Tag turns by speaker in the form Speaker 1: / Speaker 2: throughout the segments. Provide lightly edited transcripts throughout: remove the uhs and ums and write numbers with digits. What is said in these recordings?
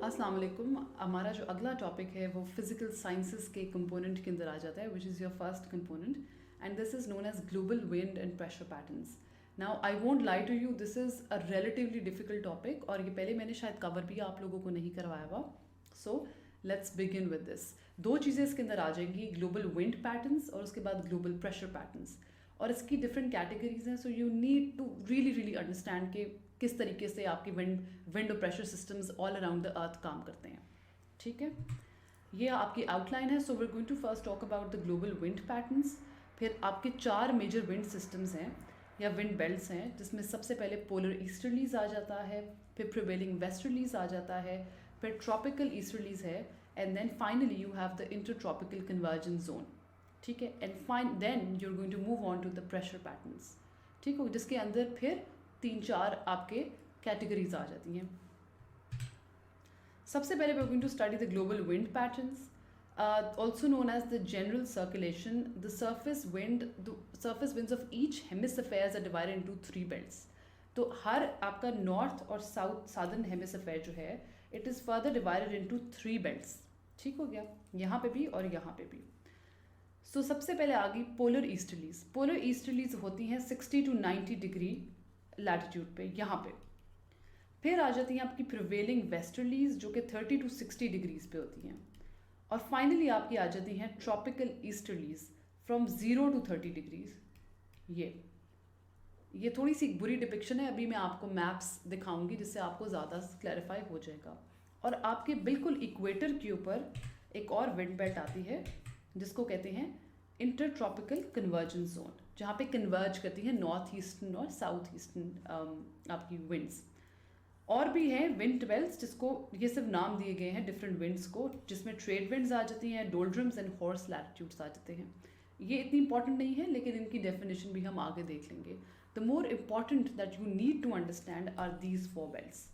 Speaker 1: अस्सलाम वालेकुम। हमारा जो अगला टॉपिक है वो फिजिकल साइंसेस के कंपोनेंट के अंदर आ जाता है, which is your first component, and this is known as global wind and pressure patterns. Now I won't lie to you, this is a relatively difficult topic और ये पहले मैंने शायद कवर भी आप लोगों को नहीं करवाया हुआ। So let's begin with this. दो चीज़ें इसके अंदर आ जाएंगी, ग्लोबल विंड पैटर्न्स और उसके बाद ग्लोबल प्रेशर पैटर्न्स, और इसकी डिफरेंट कैटेगरीज हैं। So you need to really understand कि किस तरीके से आपकी विंड और pressure systems all around the earth काम करते हैं। ठीक है, ये आपकी आउटलाइन है। So we are going to first talk about the global wind patterns. फिर आपके 4 मेजर विंड सिस्टम्स हैं या विंड बेल्ट्स हैं, जिसमें सबसे पहले पोलर ईस्टर्लीज आ जाता है, फिर प्रिवेलिंग वेस्टर्लीज आ जाता है, फिर ट्रॉपिकल ईस्टर्लीज है, and then finally you have the inter tropical convergence zone. ठीक है, and then you are going to move on to the pressure patterns. ठीक हो, जिसके अंदर फिर 3-4 आपके कैटेगरीज आ जाती हैं। सबसे पहले we are going to study the global wind patterns, also known as the general circulation. The surface winds of each hemispheres are divided into 3 belts. तो हर आपका नॉर्थ और साउदर्न हेमिस्फेयर जो है, it is further divided into 3 belts. ठीक हो गया, यहाँ पे भी और यहाँ पे भी। सो सबसे पहले आ गई पोलर ईस्टर्लीज। पोलर ईस्टर्लीज होती हैं 60 to 90 डिग्री लैटिट्यूड पे, यहाँ पे। फिर आ जाती हैं आपकी प्रिवेलिंग वेस्टर्लीज, जो कि 30 to 60 डिग्रीज पे होती हैं। और फाइनली आपकी आ जाती हैं tropical easterlies from 0 to 30 degrees. ये थोड़ी सी बुरी डिपिक्शन है, अभी मैं आपको मैप्स दिखाऊंगी जिससे आपको ज़्यादा क्लैरिफाई हो जाएगा। और आपके बिल्कुल इक्वेटर के ऊपर एक और विंड बेल्ट आती है जिसको कहते हैं इंटर ट्रॉपिकल कन्वर्जेंस जोन, जहाँ पे कन्वर्ज करती हैं नॉर्थ ईस्टर्न और साउथ ईस्टर्न आपकी विंड्स। और भी हैं विंड बेल्ट्स, जिसको ये सिर्फ नाम दिए गए हैं डिफरेंट विंड्स को, जिसमें ट्रेड विंड्स आ जाती हैं, डोल्ड्रम्स एंड हॉर्स लैटिट्यूड्स आ जाते हैं। ये इतनी इंपॉर्टेंट नहीं है, लेकिन इनकी डेफिनेशन भी हम आगे देख लेंगे। The more important that you need to understand are these 4 belts.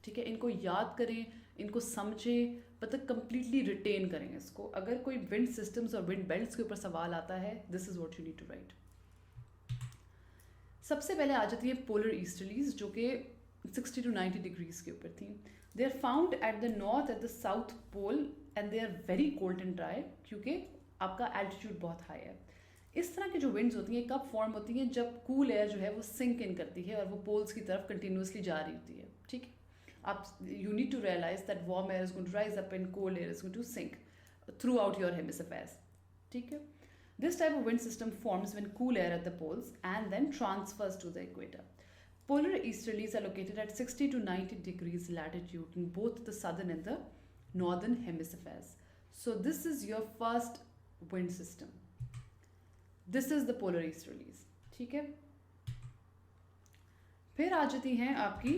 Speaker 1: ठीक है, इनको याद करें, इनको समझें, मतलब कंप्लीटली रिटेन करें इसको। अगर कोई विंड सिस्टम्स और विंड बेल्ट्स के ऊपर सवाल आता है, this is what you need to write. सबसे पहले आ जाती है पोलर ईस्टर्लीज, जो कि 60 to 90 डिग्रीज के ऊपर थी। They are found at the north at the south pole and they are very cold and dry, क्योंकि आपका एल्टीट्यूड बहुत हाई है। इस तरह की जो विंड्स होती हैं कब फॉर्म होती हैं, जब कूल एयर जो है वो सिंक इन करती है और वो पोल्स की तरफ कंटिन्यूसली जा रही होती है। ठीक है, आप you need to realise that warm air is going to rise up and cold air is going to sink throughout your hemispheres. ठीक है, this type of wind system forms when cool air at the poles and then transfers to the equator. Polar easterlies are located at 60 to 90 degrees latitude in both the southern and the northern hemispheres. So this is your first wind system. This is the polar easterlies. ठीक है, फिर आ जाती हैं आपकी,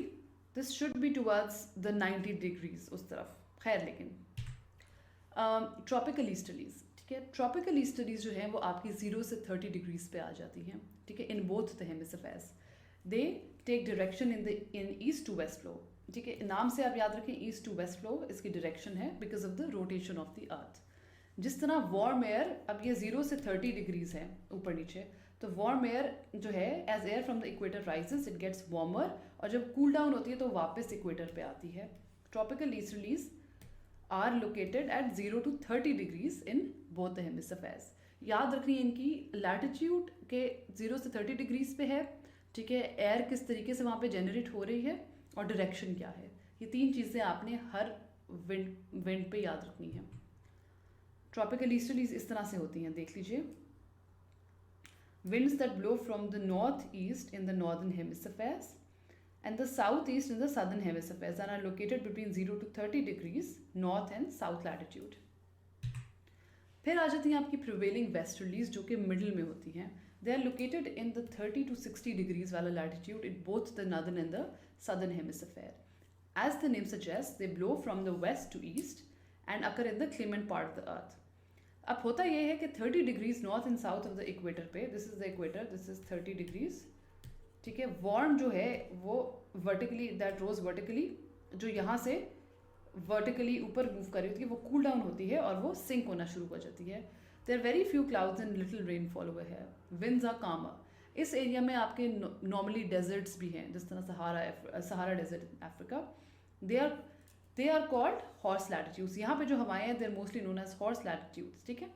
Speaker 1: this should be towards the 90 degrees उस तरफ, खैर लेकिन ट्रॉपिकल ईस्टर्लीज। ठीक है, ट्रॉपिकल ईस्टर्लीज जो है वो आपकी 0 से 30 डिग्रीज पे आ जाती हैं। ठीक है, in both the hemispheres they take direction in east to west flow. ठीक है, नाम से आप याद रखें, ईस्ट टू वेस्ट फ्लो इसकी डायरेक्शन है because of the rotation of the earth. जिस तरह वार्म एयर, अब ये 0 से 30 डिग्रीज है ऊपर नीचे, तो वार्म एयर जो है as air from the equator rises it gets warmer, और जब कूल डाउन होती है तो वापस इक्वेटर पे आती है। Tropical easterlies are located at 0 to 30 degrees in both the hemispheres. याद रखनी है इनकी लैटिट्यूड के 0 से 30 डिग्रीज पे है। ठीक है, एयर किस तरीके से वहाँ पे जनरेट हो रही है और डायरेक्शन क्या है, ये 3 चीज़ें आपने हर विंड पे याद रखनी है। ट्रॉपिकल ईस्टर्लीज इस तरह से होती हैं, देख लीजिए। Winds that blow from the north east in the northern hemispheres and the southeast in the southern hemispheres and are located between 0 to 30 degrees north and south latitude. फिर आ जाती हैं आपकी प्रिवेलिंग वेस्टर्लीज, जो कि मिडिल में होती हैं। They are located in the 30 to 60 degrees वाला latitude in both the northern and the southern hemisphere. As the name suggest they blow from the west to east and occur in the clement part of the earth. अब होता यह है कि 30 degrees north and south of the equator पे, this is the equator, this is 30 degrees. ठीक है, warm जो है वो वर्टिकली, दैट रोज वर्टिकली, जो यहाँ से वर्टिकली ऊपर मूव कर रही होती है, वो कूल डाउन होती है और वो सिंक होना शुरू हो जाती है। There are very few clouds and little rainfall over है। Winds are calmer. इस एरिया में आपके नॉर्मली डेजर्ट्स भी हैं, जिस तरह Sahara desert Africa, they they are called horse latitudes. यहाँ पे जो हवाएं हैं, they are mostly known as horse latitudes. ठीक है.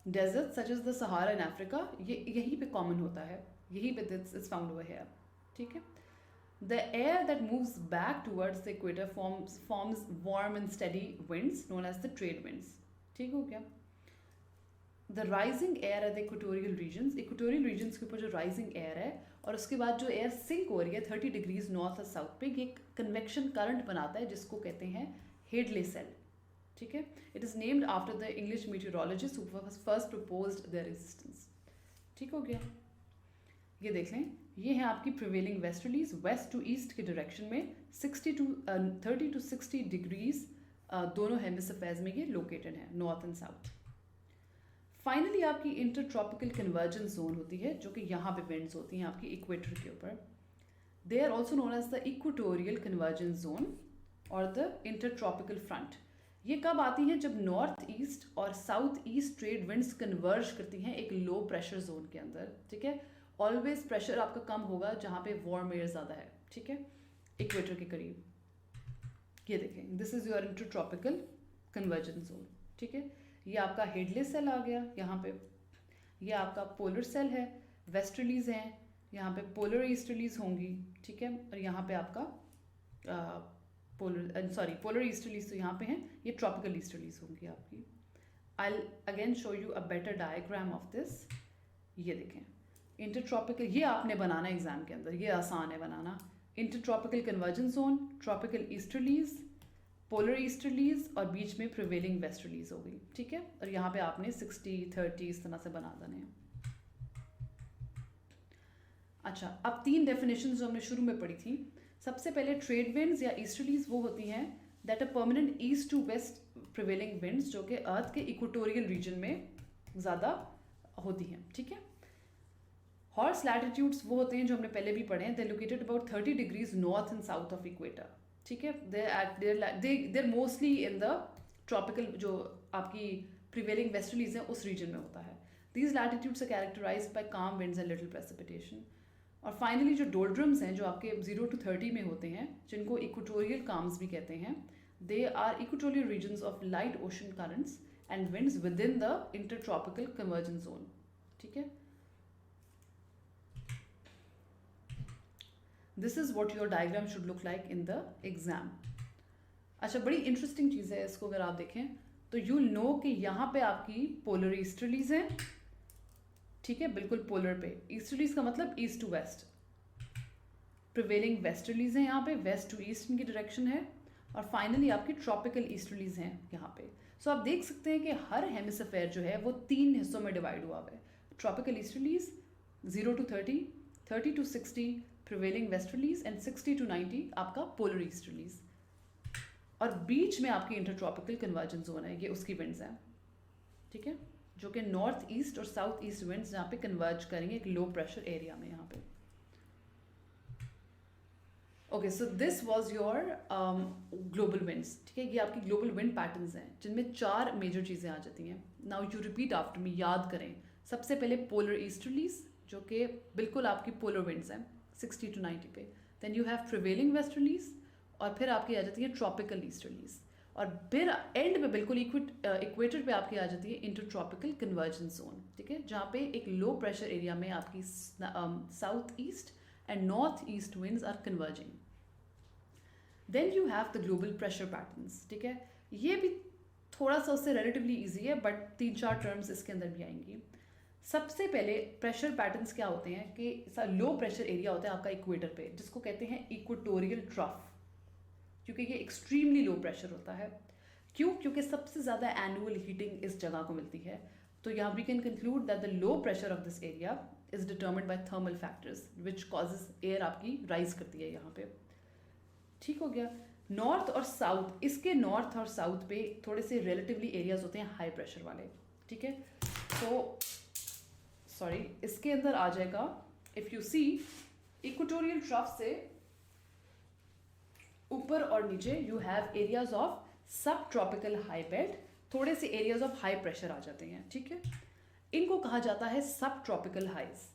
Speaker 1: Desert such as the Sahara in Africa, ये यहीं पे कॉमन होता है, यहीं पे इट्स फाउंड ओवर हियर. ठीक है. The air that moves back towards the equator forms warm and steady winds known as the trade winds. ठीक हो गया. The rising air at the equatorial regions के ऊपर जो rising air है और उसके बाद जो air sink हो रही है 30 डिग्रीज नॉर्थ और साउथ पे, ये एक कन्वेक्शन करंट बनाता है जिसको कहते हैं हेडले सेल. ठीक है. It is named after the English meteorologist who first proposed their existence. ठीक हो गया. ये देख लें, ये है आपकी प्रिवेलिंग वेस्टर्लीज, वेस्ट टू ईस्ट के डायरेक्शन में 30 to 60 डिग्रीज दोनों हेमिस्फीयर्स में ये लोकेटेड है, नॉर्थ एंड साउथ. फाइनली आपकी इंटर ट्रॉपिकल कन्वर्जेंस जोन होती है जो कि यहाँ पे विंड्स होती हैं आपकी इक्वेटर के ऊपर. They are also known as the equatorial convergence zone और द इंटर ट्रॉपिकल फ्रंट. ये कब आती हैं? जब नॉर्थ ईस्ट और south east trade winds converge करती हैं एक लो प्रेशर जोन के अंदर. ठीक है. ऑलवेज प्रेशर आपका कम होगा जहाँ पे वार्म एयर ज़्यादा है. ठीक है. इक्वेटर के करीब. ये देखें, this is your inter tropical convergence zone. ठीक है. ये आपका हेडले सेल आ गया यहाँ पे. ये आपका पोलर सेल है, वेस्टर्लीज हैं, यहाँ पे पोलर ईस्टर्लीज होंगी. ठीक है. और यहाँ पे आपका पोलर ईस्टर्लीज तो यहाँ पे हैं, ये ट्रॉपिकल ईस्टर्लीज होंगी आपकी. I will again show you a better diagram of this. ये देखें, इंटर ट्रॉपिकल, ये आपने बनाना एग्जाम के अंदर, ये आसान है बनाना. Inter tropical convergence zone, tropical easterlies, polar easterlies और बीच में प्रिवेलिंग वेस्टर्लीज हो गई. ठीक है. और यहाँ पे आपने 60-30 इस तरह से बना देने हैं. अच्छा, अब 3 डेफिनेशन जो हमने शुरू में पढ़ी थी. सबसे पहले ट्रेड विंड्स या ईस्टर्लीज वो होती हैं that a permanent east to west prevailing winds जो कि अर्थ के इक्वेटोरियल रीजन में ज़्यादा होती हैं. ठीक है. हॉर्स लैटिट्यूड्स वो होते हैं जो हमने पहले भी पढ़े हैं. They located about 30 degrees north and south of equator. ठीक है. There mostly in the tropical, जो आपकी प्रिवेलिंग वेस्टर्लीज हैं उस रीजन में होता है. These latitudes are characterised by calm winds and little precipitation. और फाइनली जो डोल्ड्रम्स हैं जो आपके 0 to 30 में होते हैं, जिनको इक्वेटोरियल काम्स भी कहते हैं, they are equatorial regions of light ocean currents and winds within the inter tropical convergence zone. ठीक है. This is what your diagram should look like in the exam. अच्छा, बड़ी इंटरेस्टिंग चीज़ है इसको अगर आप देखें तो यू नो कि यहाँ पे आपकी पोलर ईस्टर्लीज हैं. ठीक है. बिल्कुल पोलर पे. ईस्टर्लीज का मतलब east to west. Prevailing westerlies हैं यहाँ पे, वेस्ट टू ईस्ट की डायरेक्शन है. और फाइनली आपकी ट्रॉपिकल ईस्टर्लीज हैं यहाँ पे. सो आप देख सकते हैं कि हर हेमिस्फीयर जो है वो 3 हिस्सों में डिवाइड हुआ हुआ है. Tropical easterlies 0 to 30, 30 to 60 prevailing westerlies and 60 to 90 आपका पोलर ईस्टर्लीज. और बीच में आपकी इंटरट्रॉपिकल कन्वर्जेंस जोन है, ये उसकी विंड्स हैं. ठीक है. जो कि नॉर्थ ईस्ट और साउथ ईस्ट विंड्स जहाँ पे कन्वर्ज करेंगे एक लो प्रेशर एरिया में यहाँ पे. Okay, so this was your global winds. ठीक है. ये आपकी ग्लोबल विंड पैटर्न्स हैं जिनमें 4 मेजर चीज़ें आ जाती हैं. Now you repeat after me, याद करें. सबसे पहले पोलर ईस्टर्लीज जो कि बिल्कुल आपकी पोलर विंड्स हैं 60 to 90 पे. Then you have prevailing westerlies और फिर आपकी आ जाती है ट्रॉपिकल ईस्टर्लीज. और फिर एंड में बिल्कुल इक्वेटर पे आपकी आ जाती है इंटरट्रॉपिकल कन्वर्जेंस जोन. ठीक है. जहाँ पे एक लो प्रेशर एरिया में आपकी south east and north east winds are converging. Then you have the global pressure patterns. ठीक है. ये भी थोड़ा सा उससे रिलेटिवली ईजी है बट 3-4 टर्म्स इसके अंदर भी आएंगी. सबसे पहले प्रेशर पैटर्न्स क्या होते हैं कि लो प्रेशर एरिया होता है आपका इक्वेटर पे जिसको कहते हैं इक्वेटोरियल ट्रफ, क्योंकि ये एक्सट्रीमली लो प्रेशर होता है. क्यों? क्योंकि सबसे ज़्यादा एनुअल हीटिंग इस जगह को मिलती है. तो यहाँ we can conclude that the low pressure of this area is determined by thermal factors which causes air आपकी राइज करती है यहाँ पे. ठीक हो गया. नॉर्थ और साउथ, इसके नॉर्थ और साउथ पे थोड़े से रिलेटिवली एरियाज होते हैं हाई प्रेशर वाले. ठीक है. तो सॉरी, इसके अंदर आ जाएगा, if you see equatorial trough से ऊपर और नीचे you have areas of subtropical high bed, थोड़े से एरियाज ऑफ हाई प्रेशर आ जाते हैं. ठीक है. इनको कहा जाता है सब ट्रॉपिकल हाइज.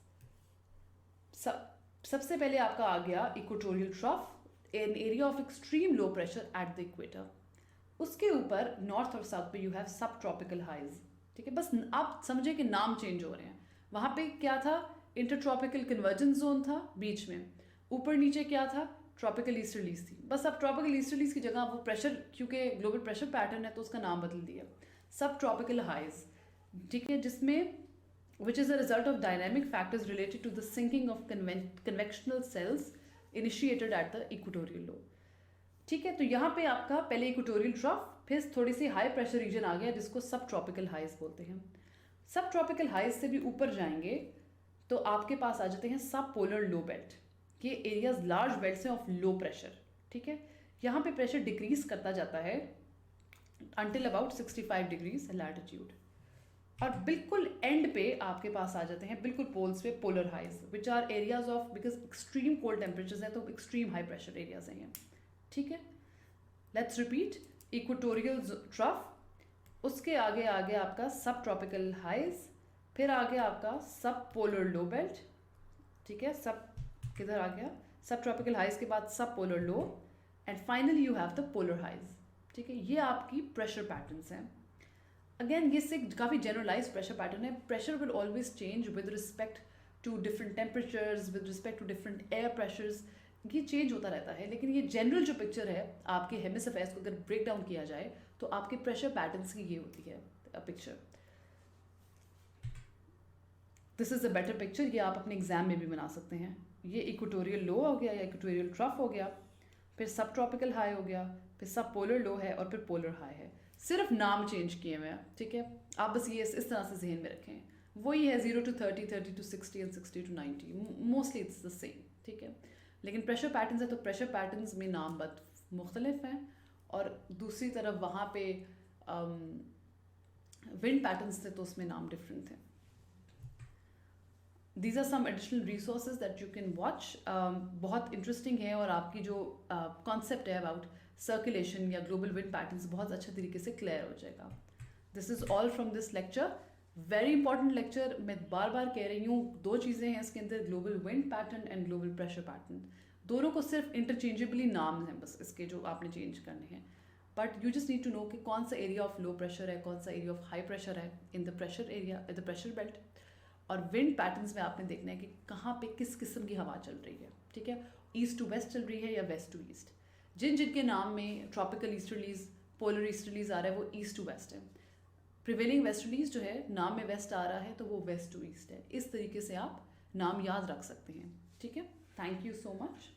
Speaker 1: सबसे पहले आपका आ गया equatorial trough. An area of extreme low pressure at the equator. उसके ऊपर नॉर्थ और साउथ पे यू हैव सब ट्रॉपिकल हाइज, ठीक है। बस आप समझे कि नाम चेंज हो रहे हैं। वहाँ पे क्या था, इंटरट्रॉपिकल कन्वर्जेंस जोन था बीच में, ऊपर नीचे क्या था, ट्रॉपिकल ईस्टर्लीज थी। बस अब ट्रॉपिकल ईस्टर्लीज की जगह वो प्रेशर, क्योंकि ग्लोबल प्रेशर पैटर्न है तो उसका नाम बदल दिया, सब ट्रॉपिकल हाइज, ठीक है, जिसमें which is a result of dynamic factors related to the sinking of convectional cells initiated at the equatorial low, ठीक है। तो यहाँ पे आपका पहले इक्वेटोरियल ट्रफ, फिर थोड़ी सी हाई प्रेशर रीजन आ गया जिसको सब ट्रॉपिकल हाइज बोलते हैं। सब ट्रॉपिकल हाइज से भी ऊपर जाएंगे तो आपके पास आ जाते हैं सब पोलर लो बेल्ट। ये एरियाज लार्ज बेल्ट्स हैं ऑफ लो प्रेशर, ठीक है। यहाँ पे प्रेशर डिक्रीज करता जाता है अंटिल अबाउट 65 डिग्रीज लैटिट्यूड, और बिल्कुल एंड पे आपके पास आ जाते हैं बिल्कुल पोल्स पे polar highs, which are areas of, because extreme cold temperatures हैं तो एक्सट्रीम हाई प्रेशर एरियाज हैं, ठीक है। लेट्स रिपीट, इक्वेटोरियल ट्रफ, उसके आगे आगे आपका सब ट्रॉपिकल हाइज, फिर आगे आपका सब पोलर लो बेल्ट, ठीक है। सब किधर आ गया, सब ट्रॉपिकल हाइज के बाद subpolar low, and finally you have the polar highs, ठीक है। ये आपकी प्रेशर पैटर्न्स हैं। अगेन ये से काफ़ी जनरलाइज प्रेशर पैटर्न है। Pressure will always change with respect to different temperatures, with respect to different air pressures, ये चेंज होता रहता है। लेकिन ये जनरल जो पिक्चर है आपके हेमिस्फीयर्स को अगर ब्रेक डाउन किया जाए तो आपके प्रेशर पैटर्न्स की ये होती है picture. This is a better picture, ये आप अपने एग्जाम में भी बना सकते हैं। ये इक्वेटोरियल लो हो गया या इक्वेटोरियल ट्रफ हो गया, फिर सब ट्रॉपिकल हाई हो गया, फिर सब पोलर लो है और फिर पोलर हाई है। सिर्फ नाम चेंज किए हुए हैं, ठीक है। आप बस ये इस तरह से जहन में रखें, वही है 0 to 30, 30 to 60 and 60 to 90, mostly it's the same, ठीक है। लेकिन प्रेशर पैटर्न्स है तो प्रेशर पैटर्न्स में नाम बहुत मुख्तलिफ हैं, और दूसरी तरफ वहाँ पे विंड पैटर्न्स थे तो उसमें नाम डिफरेंट थे। These are some additional resources that you can watch, बहुत इंटरेस्टिंग है, और आपकी जो कॉन्सेप्ट है अबाउट सर्कुलेशन या ग्लोबल विंड पैटर्न्स बहुत अच्छे तरीके से क्लियर हो जाएगा। This is all from this lecture, very important lecture. मैं बार बार कह रही हूँ, दो चीज़ें हैं इसके अंदर, global wind pattern and global pressure pattern. दोनों को सिर्फ इंटरचेंजेबली नाम हैं बस इसके जो आपने चेंज करने हैं, but you just need to know कि कौन सा एरिया ऑफ लो प्रेशर है, कौन सा एरिया ऑफ हाई प्रेशर है in the pressure area, in the pressure belt. और विंड पैटर्न्स में आपने देखना है कि कहाँ पे किस किस्म की हवा चल रही है, ठीक है। ईस्ट टू वेस्ट चल रही है या वेस्ट टू ईस्ट। जिन जिनके नाम में ट्रॉपिकल ईस्टर्लीज, पोलर ईस्टर्लीज आ रहा है वो ईस्ट टू वेस्ट है। प्रिवेलिंग वेस्टर्लीज जो है नाम में वेस्ट आ रहा है तो वो वेस्ट टू ईस्ट है। इस तरीके से आप नाम याद रख सकते हैं, ठीक है। Thank you so much.